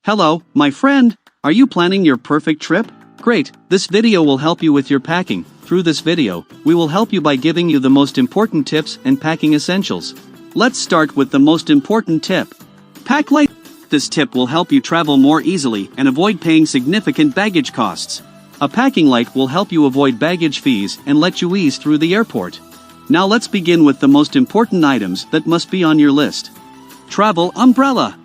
Hello, my friend. Are you planning your perfect trip? Great, this video will help you with your packing. Through this video, we will help you by giving you the most important tips and packing essentials. Let's start with the most important tip. Pack light. This tip will help you travel more easily and avoid paying significant baggage costs. A packing light will help you avoid baggage fees and let you ease through the airport. Now let's begin with the most important items that must be on your list. Travel umbrella.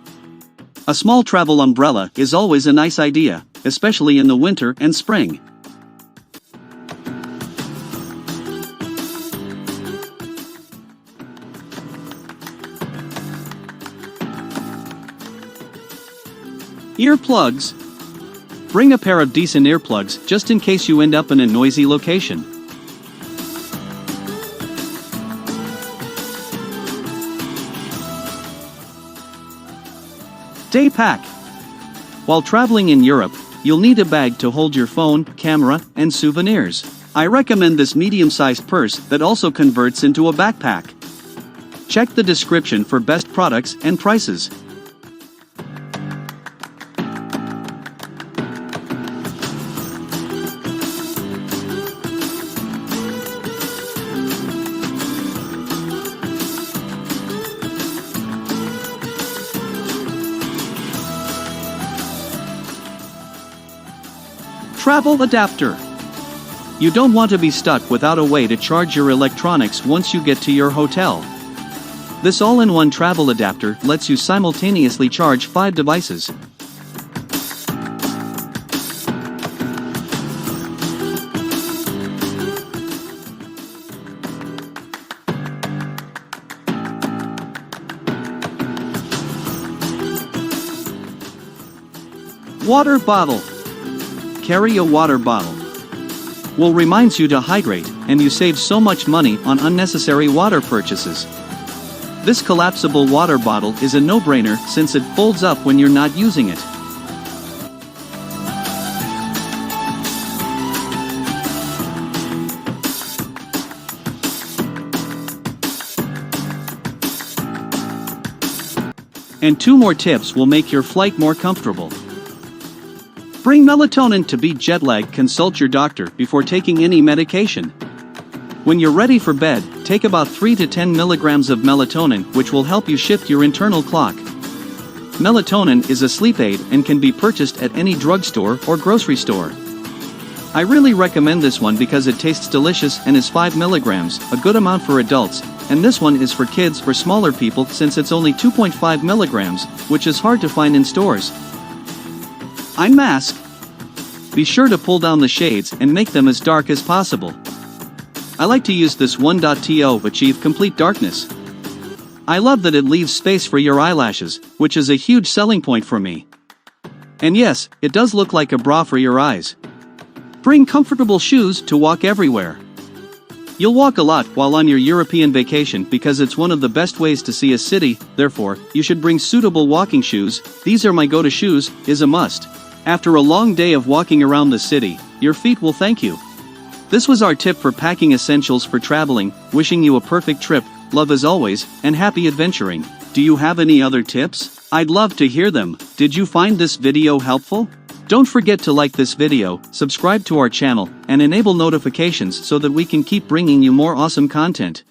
A small travel umbrella is always a nice idea, especially in the winter and spring. Earplugs. Bring a pair of decent earplugs just in case you end up in a noisy location. Daypack. While traveling in Europe, you'll need a bag to hold your phone, camera, and souvenirs. I recommend this medium-sized purse that also converts into a backpack. Check the description for best products and prices. Travel adapter. You don't want to be stuck without a way to charge your electronics once you get to your hotel. This all-in-one travel adapter lets you simultaneously charge 5 devices. Water bottle. Carry a water bottle. Will reminds you to hydrate, and you save so much money on unnecessary water purchases. This collapsible water bottle is a no-brainer since it folds up when you're not using it. And 2 more tips will make your flight more comfortable. Bring melatonin to beat jet lag. Consult your doctor before taking any medication. When you're ready for bed, take about 3 to 10 milligrams of melatonin, which will help you shift your internal clock. Melatonin is a sleep aid and can be purchased at any drugstore or grocery store. I really recommend this one because it tastes delicious and is 5 milligrams, a good amount for adults, and this one is for kids or smaller people since it's only 2.5 milligrams, which is hard to find in stores. Eye mask. Be sure to pull down the shades and make them as dark as possible. I like to use this 1.to achieve complete darkness. I love that it leaves space for your eyelashes, which is a huge selling point for me. And yes, it does look like a bra for your eyes. Bring comfortable shoes to walk everywhere. You'll walk a lot while on your European vacation because it's one of the best ways to see a city, therefore, you should bring suitable walking shoes. These are my go-to shoes, is a must. After a long day of walking around the city, your feet will thank you. This was our tip for packing essentials for traveling, wishing you a perfect trip, love as always, and happy adventuring. Do you have any other tips? I'd love to hear them. Did you find this video helpful? Don't forget to like this video, subscribe to our channel, and enable notifications so that we can keep bringing you more awesome content.